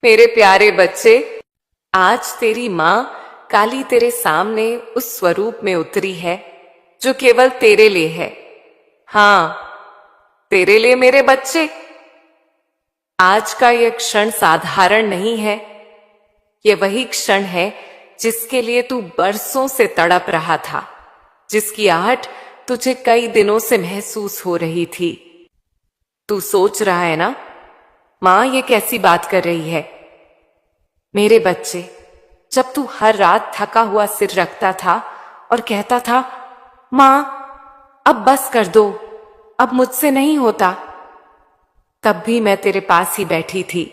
मेरे प्यारे बच्चे, आज तेरी माँ काली तेरे सामने उस स्वरूप में उतरी है जो केवल तेरे लिए है। हाँ, तेरे लिए मेरे बच्चे। आज का यह क्षण साधारण नहीं है। यह वही क्षण है जिसके लिए तू बरसों से तड़प रहा था, जिसकी आहट तुझे कई दिनों से महसूस हो रही थी। तू सोच रहा है ना, माँ ये कैसी बात कर रही है। मेरे बच्चे, जब तू हर रात थका हुआ सिर रखता था और कहता था, माँ अब बस कर दो, अब मुझसे नहीं होता, तब भी मैं तेरे पास ही बैठी थी,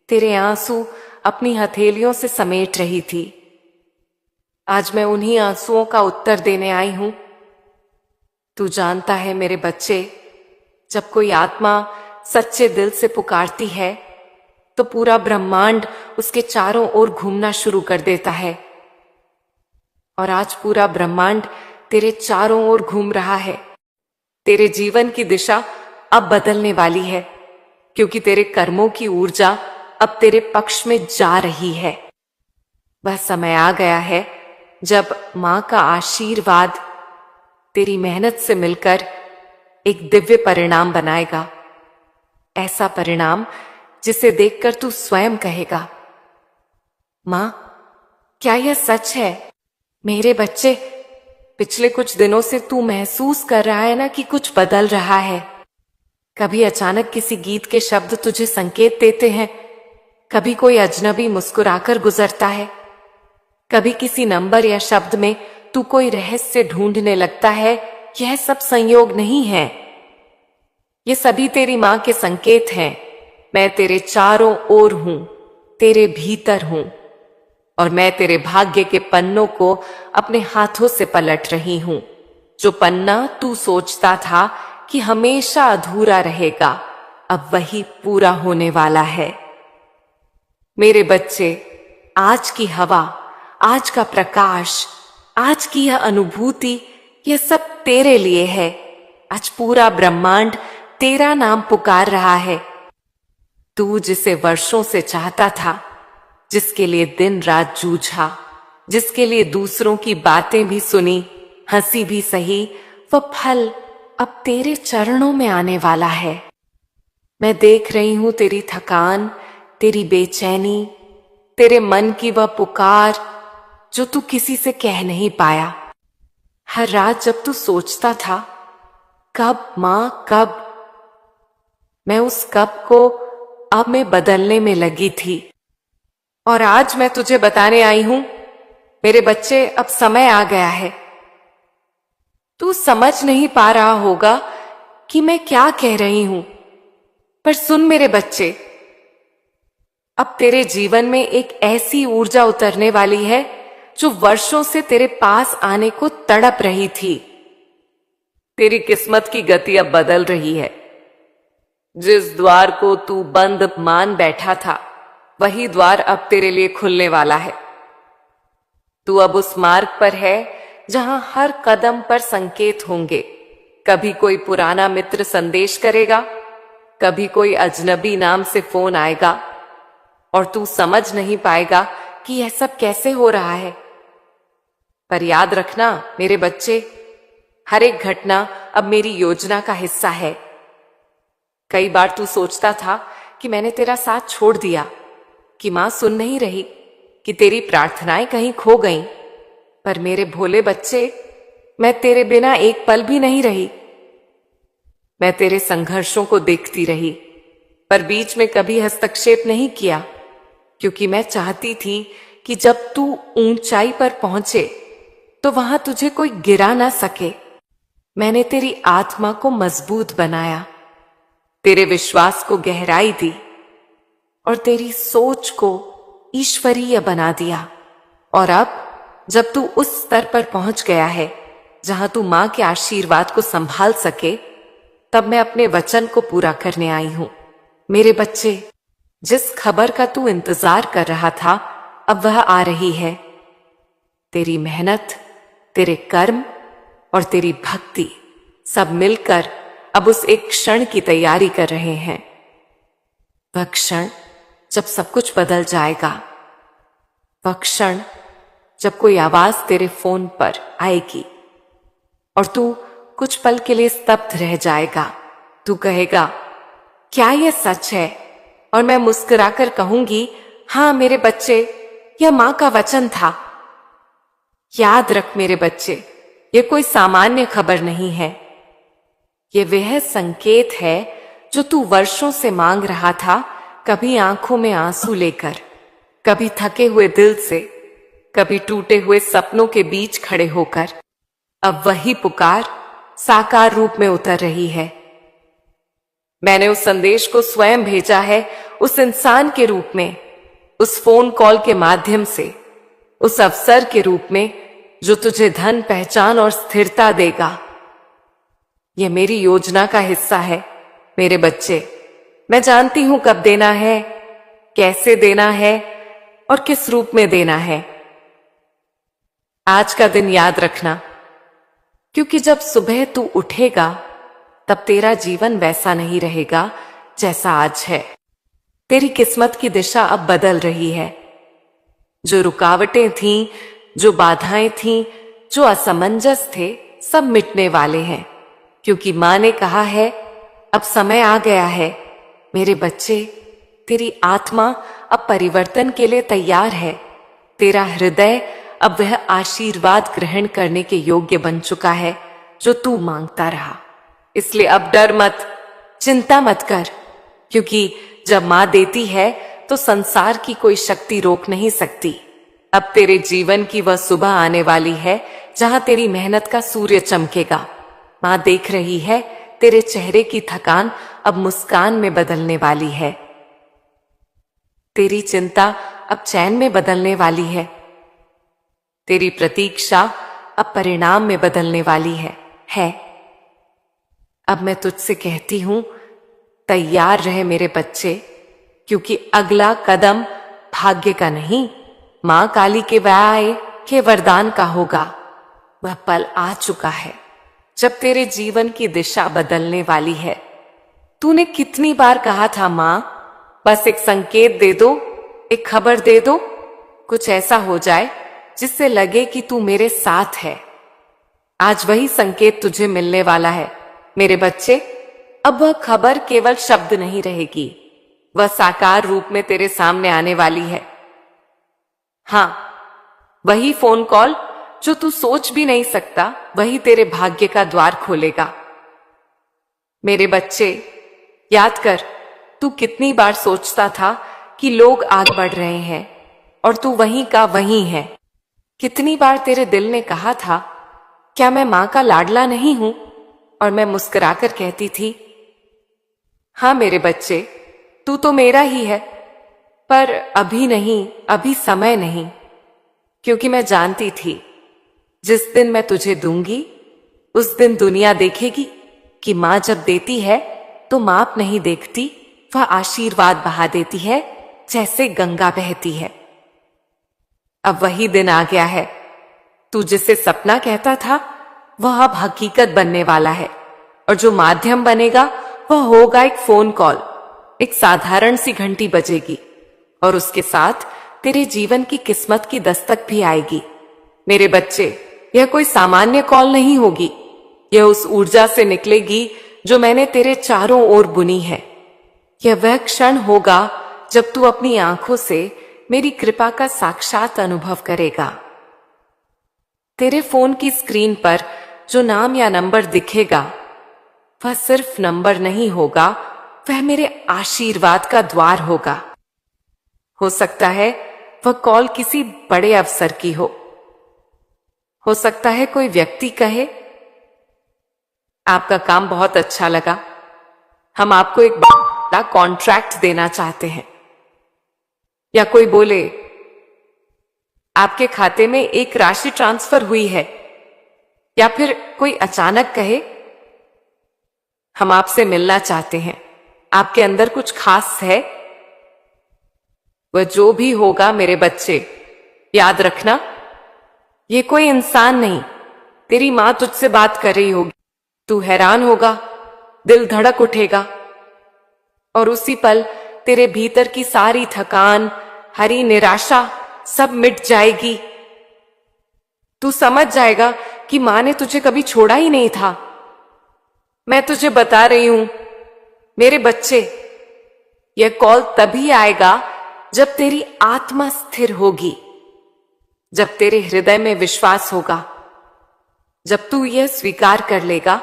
तेरे आंसू अपनी हथेलियों से समेट रही थी। आज मैं उन्हीं आंसुओं का उत्तर देने आई हूं। तू जानता है मेरे बच्चे, जब कोई आत्मा सच्चे दिल से पुकारती है तो पूरा ब्रह्मांड उसके चारों ओर घूमना शुरू कर देता है। और आज पूरा ब्रह्मांड तेरे चारों ओर घूम रहा है। तेरे जीवन की दिशा अब बदलने वाली है, क्योंकि तेरे कर्मों की ऊर्जा अब तेरे पक्ष में जा रही है। वह समय आ गया है जब मां का आशीर्वाद तेरी मेहनत से मिलकर एक दिव्य परिणाम बनाएगा। ऐसा परिणाम जिसे देखकर तू स्वयं कहेगा, मां क्या यह सच है। मेरे बच्चे, पिछले कुछ दिनों से तू महसूस कर रहा है ना कि कुछ बदल रहा है। कभी अचानक किसी गीत के शब्द तुझे संकेत देते हैं, कभी कोई अजनबी मुस्कुराकर गुजरता है, कभी किसी नंबर या शब्द में तू कोई रहस्य ढूंढने लगता है। यह सब संयोग नहीं है, ये सभी तेरी मां के संकेत हैं। मैं तेरे चारों ओर हूं, तेरे भीतर हूं, और मैं तेरे भाग्य के पन्नों को अपने हाथों से पलट रही हूं। जो पन्ना तू सोचता था कि हमेशा अधूरा रहेगा, अब वही पूरा होने वाला है। मेरे बच्चे, आज की हवा, आज का प्रकाश, आज की यह अनुभूति, यह सब तेरे लिए है। आज पूरा ब्रह्मांड तेरा नाम पुकार रहा है। तू जिसे वर्षों से चाहता था, जिसके लिए दिन रात जूझा, जिसके लिए दूसरों की बातें भी सुनी, हंसी भी सही, वह फल अब तेरे चरणों में आने वाला है। मैं देख रही हूं तेरी थकान, तेरी बेचैनी, तेरे मन की वह पुकार जो तू किसी से कह नहीं पाया। हर रात जब तू सोचता था, कब मां कब, मैं उस कब को अब में बदलने में लगी थी। और आज मैं तुझे बताने आई हूं, मेरे बच्चे, अब समय आ गया है। तू समझ नहीं पा रहा होगा कि मैं क्या कह रही हूं, पर सुन मेरे बच्चे, अब तेरे जीवन में एक ऐसी ऊर्जा उतरने वाली है जो वर्षों से तेरे पास आने को तड़प रही थी। तेरी किस्मत की गति अब बदल रही है। जिस द्वार को तू बंद मान बैठा था, वही द्वार अब तेरे लिए खुलने वाला है। तू अब उस मार्ग पर है जहां हर कदम पर संकेत होंगे। कभी कोई पुराना मित्र संदेश करेगा, कभी कोई अजनबी नाम से फोन आएगा, और तू समझ नहीं पाएगा कि यह सब कैसे हो रहा है। पर याद रखना मेरे बच्चे, हर एक घटना अब मेरी योजना का हिस्सा है। कई बार तू सोचता था कि मैंने तेरा साथ छोड़ दिया, कि मां सुन नहीं रही, कि तेरी प्रार्थनाएं कहीं खो गईं। पर मेरे भोले बच्चे, मैं तेरे बिना एक पल भी नहीं रही। मैं तेरे संघर्षों को देखती रही, पर बीच में कभी हस्तक्षेप नहीं किया, क्योंकि मैं चाहती थी कि जब तू ऊंचाई पर पहुंचे तो वहां तुझे कोई गिरा ना सके। मैंने तेरी आत्मा को मजबूत बनाया, तेरे विश्वास को गहराई दी, और तेरी सोच को ईश्वरीय बना दिया। और अब जब तू उस स्तर पर पहुंच गया है जहां तू मां के आशीर्वाद को संभाल सके, तब मैं अपने वचन को पूरा करने आई हूं। मेरे बच्चे, जिस खबर का तू इंतजार कर रहा था, अब वह आ रही है। तेरी मेहनत, तेरे कर्म और तेरी भक्ति सब मिलकर अब उस एक क्षण की तैयारी कर रहे हैं। वह क्षण जब सब कुछ बदल जाएगा, वह क्षण जब कोई आवाज तेरे फोन पर आएगी और तू कुछ पल के लिए स्तब्ध रह जाएगा। तू कहेगा, क्या यह सच है? और मैं मुस्कुराकर कहूंगी, हाँ मेरे बच्चे, यह मां का वचन था। याद रख मेरे बच्चे, यह कोई सामान्य खबर नहीं है। यह वह संकेत है जो तू वर्षों से मांग रहा था, कभी आंखों में आंसू लेकर, कभी थके हुए दिल से, कभी टूटे हुए सपनों के बीच खड़े होकर। अब वही पुकार साकार रूप में उतर रही है। मैंने उस संदेश को स्वयं भेजा है, उस इंसान के रूप में, उस फोन कॉल के माध्यम से, उस अवसर के रूप में जो तुझे धन, पहचान और स्थिरता देगा। यह मेरी योजना का हिस्सा है मेरे बच्चे। मैं जानती हूं कब देना है, कैसे देना है और किस रूप में देना है। आज का दिन याद रखना, क्योंकि जब सुबह तू उठेगा तब तेरा जीवन वैसा नहीं रहेगा जैसा आज है। तेरी किस्मत की दिशा अब बदल रही है। जो रुकावटें थीं, जो बाधाएं थीं, जो असमंजस थे, सब मिटने वाले हैं, क्योंकि मां ने कहा है अब समय आ गया है। मेरे बच्चे, तेरी आत्मा अब परिवर्तन के लिए तैयार है। तेरा हृदय अब वह आशीर्वाद ग्रहण करने के योग्य बन चुका है जो तू मांगता रहा। इसलिए अब डर मत, चिंता मत कर, क्योंकि जब मां देती है तो संसार की कोई शक्ति रोक नहीं सकती। अब तेरे जीवन की वह सुबह आने वाली है जहां तेरी मेहनत का सूर्य चमकेगा। मां देख रही है, तेरे चेहरे की थकान अब मुस्कान में बदलने वाली है। तेरी चिंता अब चैन में बदलने वाली है। तेरी प्रतीक्षा अब परिणाम में बदलने वाली है। अब मैं तुझसे कहती हूं, तैयार रहे मेरे बच्चे, क्योंकि अगला कदम भाग्य का नहीं, मां काली के व्याय के वरदान का होगा। वह पल आ चुका है जब तेरे जीवन की दिशा बदलने वाली है। तूने कितनी बार कहा था, मां बस एक संकेत दे दो, एक खबर दे दो, कुछ ऐसा हो जाए जिससे लगे कि तू मेरे साथ है। आज वही संकेत तुझे मिलने वाला है मेरे बच्चे। अब वह खबर केवल शब्द नहीं रहेगी, वह साकार रूप में तेरे सामने आने वाली है। हां, वही फोन कॉल जो तू सोच भी नहीं सकता, वही तेरे भाग्य का द्वार खोलेगा। मेरे बच्चे, याद कर, तू कितनी बार सोचता था कि लोग आगे बढ़ रहे हैं और तू वहीं का वहीं है। कितनी बार तेरे दिल ने कहा था, क्या मैं मां का लाडला नहीं हूं? और मैं मुस्कुराकर कहती थी, हां मेरे बच्चे, तू तो मेरा ही है, पर अभी नहीं, अभी समय नहीं। क्योंकि मैं जानती थी जिस दिन मैं तुझे दूंगी उस दिन दुनिया देखेगी कि मां जब देती है तो माप नहीं देखती, वह आशीर्वाद बहा देती है जैसे गंगा बहती है। अब वही दिन आ गया है। तू जिसे सपना कहता था वह अब हकीकत बनने वाला है, और जो माध्यम बनेगा वह होगा एक फोन कॉल। एक साधारण सी घंटी बजेगी और उसके साथ तेरे जीवन की किस्मत की दस्तक भी आएगी। मेरे बच्चे, यह कोई सामान्य कॉल नहीं होगी, यह उस ऊर्जा से निकलेगी जो मैंने तेरे चारों ओर बुनी है। यह वह क्षण होगा जब तू अपनी आंखों से मेरी कृपा का साक्षात अनुभव करेगा। तेरे फोन की स्क्रीन पर जो नाम या नंबर दिखेगा वह सिर्फ नंबर नहीं होगा, वह मेरे आशीर्वाद का द्वार होगा। हो सकता है वह कॉल किसी बड़े अवसर की हो सकता है कोई व्यक्ति कहे, आपका काम बहुत अच्छा लगा, हम आपको एक बड़ा कॉन्ट्रैक्ट देना चाहते हैं। या कोई बोले, आपके खाते में एक राशि ट्रांसफर हुई है। या फिर कोई अचानक कहे, हम आपसे मिलना चाहते हैं, आपके अंदर कुछ खास है। वह जो भी होगा मेरे बच्चे, याद रखना, ये कोई इंसान नहीं, तेरी मां तुझसे बात कर रही होगी। तू हैरान होगा, दिल धड़क उठेगा और उसी पल तेरे भीतर की सारी थकान, हरी निराशा सब मिट जाएगी। तू समझ जाएगा कि मां ने तुझे कभी छोड़ा ही नहीं था। मैं तुझे बता रही हूं मेरे बच्चे, यह कॉल तभी आएगा जब तेरी आत्मा स्थिर होगी, जब तेरे हृदय में विश्वास होगा, जब तू यह स्वीकार कर लेगा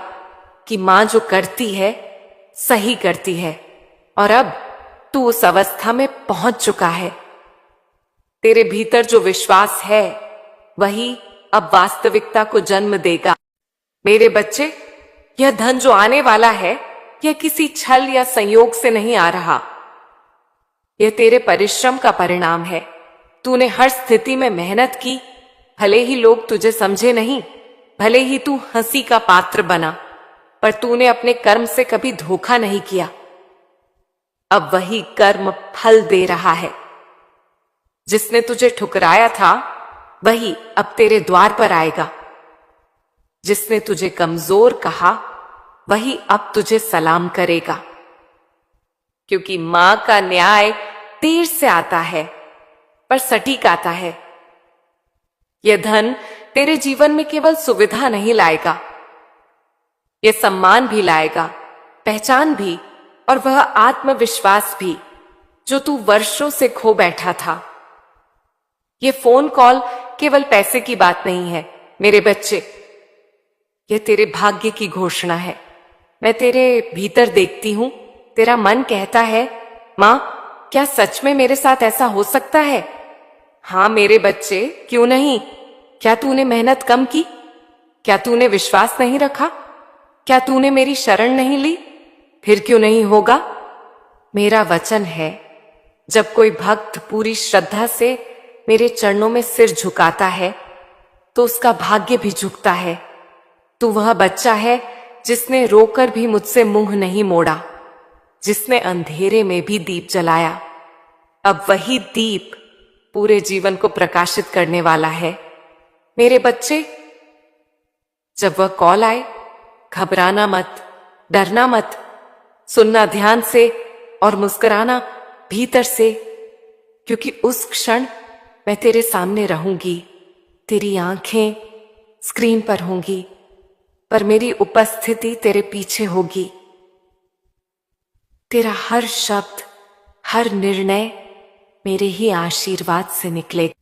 कि मां जो करती है सही करती है और अब तू उस अवस्था में पहुंच चुका है। तेरे भीतर जो विश्वास है वही अब वास्तविकता को जन्म देगा। मेरे बच्चे, यह धन जो आने वाला है यह किसी छल या संयोग से नहीं आ रहा। यह तेरे परिश्रम का परिणाम है। तूने हर स्थिति में मेहनत की, भले ही लोग तुझे समझे नहीं, भले ही तू हंसी का पात्र बना, पर तूने अपने कर्म से कभी धोखा नहीं किया। अब वही कर्म फल दे रहा है। जिसने तुझे ठुकराया था वही अब तेरे द्वार पर आएगा। जिसने तुझे कमजोर कहा वही अब तुझे सलाम करेगा, क्योंकि मां का न्याय देर से आता है पर सटीक आता है। यह धन तेरे जीवन में केवल सुविधा नहीं लाएगा, यह सम्मान भी लाएगा, पहचान भी, और वह आत्मविश्वास भी जो तू वर्षों से खो बैठा था। यह फोन कॉल केवल पैसे की बात नहीं है मेरे बच्चे, यह तेरे भाग्य की घोषणा है। मैं तेरे भीतर देखती हूं, तेरा मन कहता है, मां क्या सच में मेरे साथ ऐसा हो सकता है? हां मेरे बच्चे, क्यों नहीं? क्या तूने मेहनत कम की? क्या तूने विश्वास नहीं रखा? क्या तूने मेरी शरण नहीं ली? फिर क्यों नहीं होगा? मेरा वचन है, जब कोई भक्त पूरी श्रद्धा से मेरे चरणों में सिर झुकाता है तो उसका भाग्य भी झुकता है। तू वह बच्चा है जिसने रोकर भी मुझसे मुंह नहीं मोड़ा, जिसने अंधेरे में भी दीप जलाया। अब वही दीप पूरे जीवन को प्रकाशित करने वाला है। मेरे बच्चे, जब वह कॉल आए, घबराना मत, डरना मत, सुनना ध्यान से और मुस्कुराना भीतर से, क्योंकि उस क्षण मैं तेरे सामने रहूंगी। तेरी आंखें स्क्रीन पर होंगी, पर मेरी उपस्थिति तेरे पीछे होगी। तेरा हर शब्द, हर निर्णय मेरे ही आशीर्वाद से निकलेगा।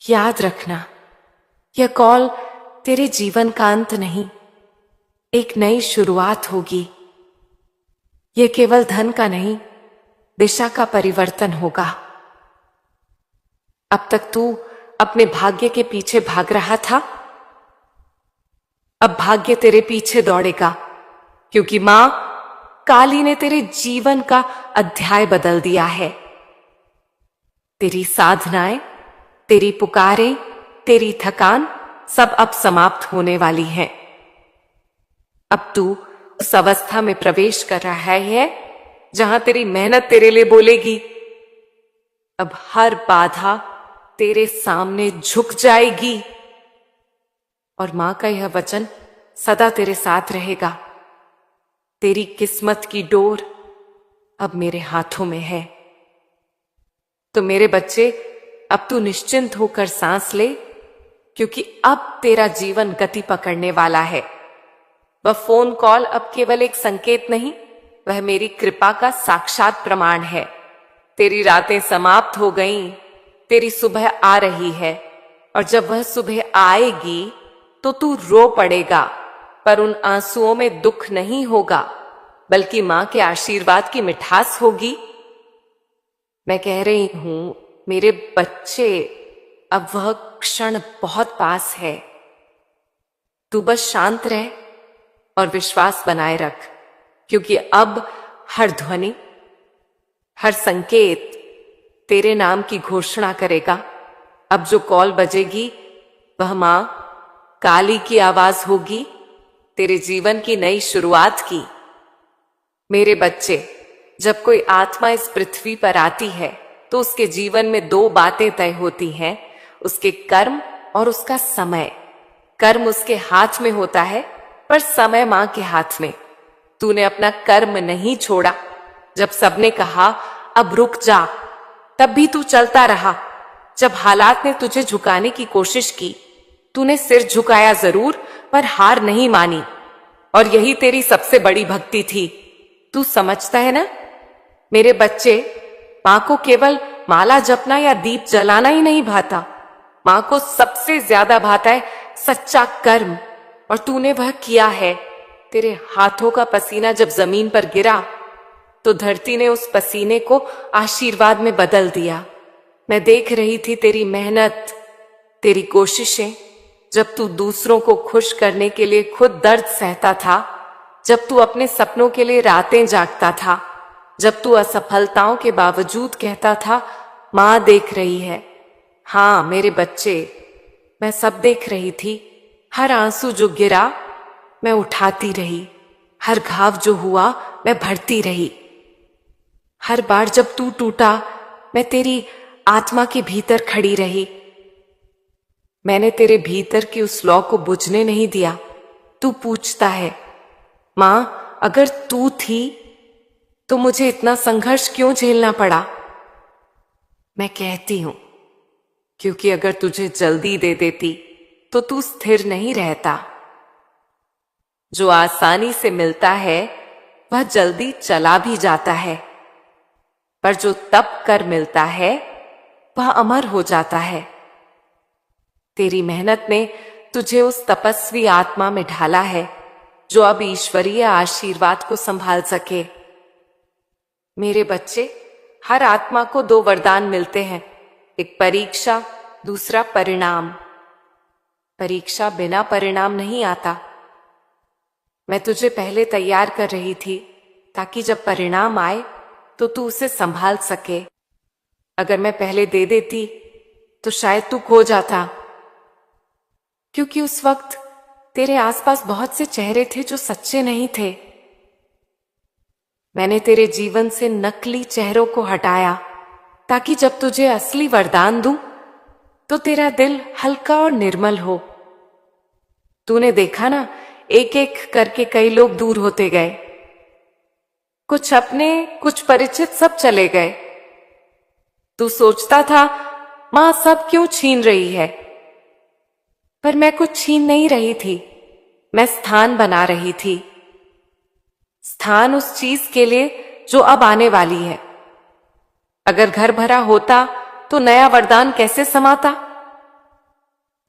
याद रखना, यह कॉल तेरे जीवन का अंत नहीं, एक नई शुरुआत होगी। यह केवल धन का नहीं, दिशा का परिवर्तन होगा। अब तक तू अपने भाग्य के पीछे भाग रहा था, अब भाग्य तेरे पीछे दौड़ेगा, क्योंकि मां काली ने तेरे जीवन का अध्याय बदल दिया है। तेरी साधनाएं, तेरी पुकारें, तेरी थकान सब अब समाप्त होने वाली हैं। अब तू उस अवस्था में प्रवेश कर रहा है जहां तेरी मेहनत तेरे लिए बोलेगी। अब हर बाधा तेरे सामने झुक जाएगी और मां का यह वचन सदा तेरे साथ रहेगा। तेरी किस्मत की डोर अब मेरे हाथों में है। तो मेरे बच्चे, अब तू निश्चिंत होकर सांस ले, क्योंकि अब तेरा जीवन गति पकड़ने वाला है। वह फोन कॉल अब केवल एक संकेत नहीं, वह मेरी कृपा का साक्षात प्रमाण है। तेरी रातें समाप्त हो गईं, तेरी सुबह आ रही है, और जब वह सुबह आएगी तो तू रो पड़ेगा, पर उन आंसुओं में दुख नहीं होगा, बल्कि मां के आशीर्वाद की मिठास होगी। मैं कह रही हूं मेरे बच्चे, अब वह क्षण बहुत पास है। तू बस शांत रह और विश्वास बनाए रख, क्योंकि अब हर ध्वनि, हर संकेत तेरे नाम की घोषणा करेगा। अब जो कॉल बजेगी वह मां काली की आवाज होगी, तेरे जीवन की नई शुरुआत की। मेरे बच्चे, जब कोई आत्मा इस पृथ्वी पर आती है तो उसके जीवन में दो बातें तय होती हैं, उसके कर्म और उसका समय। कर्म उसके हाथ में होता है, पर समय मां के हाथ में। तूने अपना कर्म नहीं छोड़ा। जब सबने कहा अब रुक जा। तब भी तू चलता रहा। जब हालात ने तुझे झुकाने की कोशिश की, तूने सिर झुकाया जरूर, पर हार नहीं मानी। और यही तेरी सबसे बड़ी भक्ति थी। तू समझता है ना मेरे बच्चे, मां को केवल माला जपना या दीप जलाना ही नहीं भाता। मां को सबसे ज्यादा भाता है सच्चा कर्म, और तूने वह किया है। तेरे हाथों का पसीना जब जमीन पर गिरा, तो धरती ने उस पसीने को आशीर्वाद में बदल दिया। मैं देख रही थी तेरी मेहनत, तेरी कोशिशें, जब तू दूसरों को खुश करने के लिए खुद दर्द सहता था, जब तू अपने सपनों के लिए रातें जागता था, जब तू असफलताओं के बावजूद कहता था मां देख रही है। हाँ मेरे बच्चे, मैं सब देख रही थी। हर आंसू जो गिरा मैं उठाती रही, हर घाव जो हुआ मैं भरती रही। हर बार जब तू टूटा, मैं तेरी आत्मा के भीतर खड़ी रही। मैंने तेरे भीतर की उस लौ को बुझने नहीं दिया। तू पूछता है मां, अगर तू थी तो मुझे इतना संघर्ष क्यों झेलना पड़ा? मैं कहती हूं, क्योंकि अगर तुझे जल्दी दे देती तो तू स्थिर नहीं रहता। जो आसानी से मिलता है वह जल्दी चला भी जाता है, पर जो तप कर मिलता है वह अमर हो जाता है। तेरी मेहनत ने तुझे उस तपस्वी आत्मा में ढाला है जो अब ईश्वरीय आशीर्वाद को संभाल सके। मेरे बच्चे, हर आत्मा को दो वरदान मिलते हैं, एक परीक्षा, दूसरा परिणाम। परीक्षा बिना परिणाम नहीं आता। मैं तुझे पहले तैयार कर रही थी ताकि जब परिणाम आए तो तू उसे संभाल सके। अगर मैं पहले दे देती तो शायद तू खो जाता, क्योंकि उस वक्त तेरे आसपास बहुत से चेहरे थे जो सच्चे नहीं थे। मैंने तेरे जीवन से नकली चेहरों को हटाया ताकि जब तुझे असली वरदान दूं तो तेरा दिल हल्का और निर्मल हो। तूने देखा ना, एक एक करके कई लोग दूर होते गए। कुछ अपने, कुछ परिचित, सब चले गए। तू सोचता था मां सब क्यों छीन रही है, पर मैं कुछ छीन नहीं रही थी। मैं स्थान बना रही थी, स्थान उस चीज के लिए जो अब आने वाली है। अगर घर भरा होता तो नया वरदान कैसे समाता?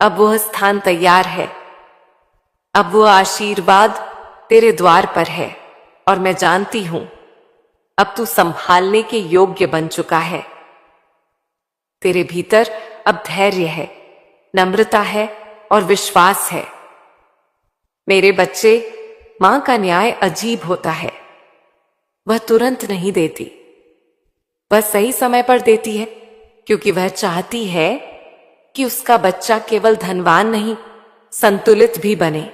अब वह स्थान तैयार है। अब वह आशीर्वाद तेरे द्वार पर है, और मैं जानती हूं अब तू संभालने के योग्य बन चुका है। तेरे भीतर अब धैर्य है, नम्रता है और विश्वास है। मेरे बच्चे, मां का न्याय अजीब होता है। वह तुरंत नहीं देती, वह सही समय पर देती है, क्योंकि वह चाहती है कि उसका बच्चा केवल धनवान नहीं, संतुलित भी बने।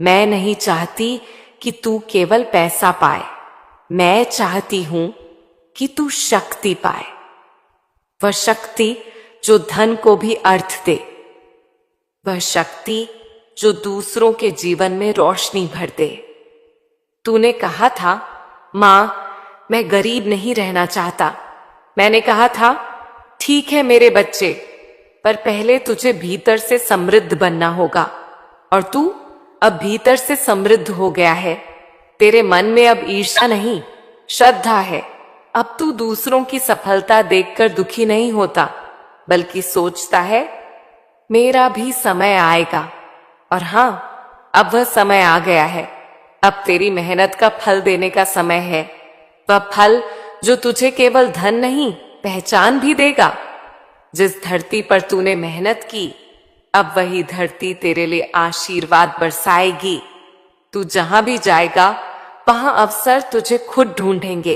मैं नहीं चाहती कि तू केवल पैसा पाए, मैं चाहती हूं कि तू शक्ति पाए। वह शक्ति जो धन को भी अर्थ दे, वह शक्ति जो दूसरों के जीवन में रोशनी भर दे। तूने कहा था मां, मैं गरीब नहीं रहना चाहता। मैंने कहा था ठीक है मेरे बच्चे, पर पहले तुझे भीतर से समृद्ध बनना होगा, और तू अब भीतर से समृद्ध हो गया है। तेरे मन में अब ईर्ष्या नहीं, श्रद्धा है। अब तू दूसरों की सफलता देखकर दुखी नहीं होता, बल्कि सोचता है मेरा भी समय आएगा। और हां, अब वह समय आ गया है। अब तेरी मेहनत का फल देने का समय है। वह फल जो तुझे केवल धन नहीं, पहचान भी देगा। जिस धरती पर तूने मेहनत की, अब वही धरती तेरे लिए आशीर्वाद बरसाएगी। तू जहां भी जाएगा वहां अवसर तुझे खुद ढूंढेंगे।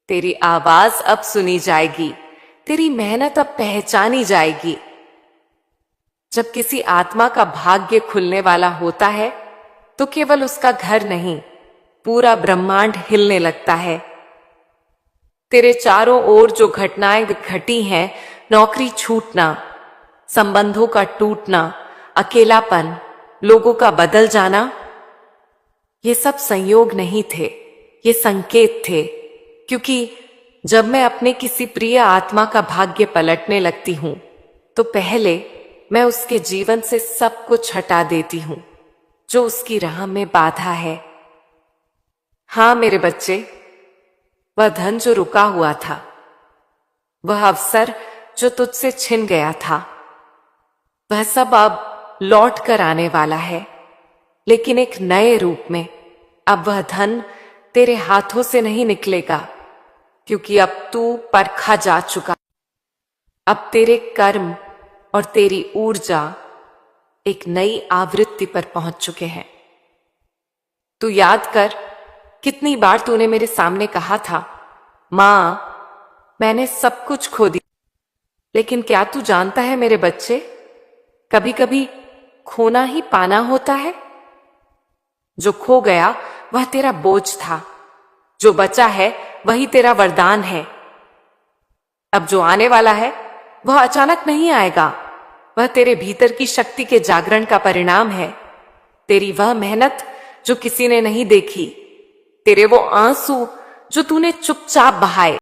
तेरी आवाज अब सुनी जाएगी, तेरी मेहनत अब पहचानी जाएगी। जब किसी आत्मा का भाग्य खुलने वाला होता है तो केवल उसका घर नहीं, पूरा ब्रह्मांड हिलने लगता है। तेरे चारों ओर जो घटनाएं घटी हैं, नौकरी छूटना, संबंधों का टूटना, अकेलापन, लोगों का बदल जाना, ये सब संयोग नहीं थे, ये संकेत थे। क्योंकि जब मैं अपने किसी प्रिय आत्मा का भाग्य पलटने लगती हूं तो पहले मैं उसके जीवन से सब कुछ हटा देती हूं जो उसकी राह में बाधा है। हां मेरे बच्चे, वह धन जो रुका हुआ था, वह अवसर जो तुझसे छिन गया था, वह सब अब लौट कर आने वाला है, लेकिन एक नए रूप में। अब वह धन तेरे हाथों से नहीं निकलेगा, क्योंकि अब तू परखा जा चुका। अब तेरे कर्म और तेरी ऊर्जा एक नई आवृत्ति पर पहुंच चुके हैं। तू याद कर, कितनी बार तूने मेरे सामने कहा था, मां मैंने सब कुछ खो दिया। लेकिन क्या तू जानता है मेरे बच्चे, कभी कभी खोना ही पाना होता है। जो खो गया वह तेरा बोझ था, जो बचा है वही तेरा वरदान है। अब जो आने वाला है वह अचानक नहीं आएगा, वह तेरे भीतर की शक्ति के जागरण का परिणाम है। तेरी वह मेहनत जो किसी ने नहीं देखी, तेरे वो आंसू जो तूने चुपचाप बहाए,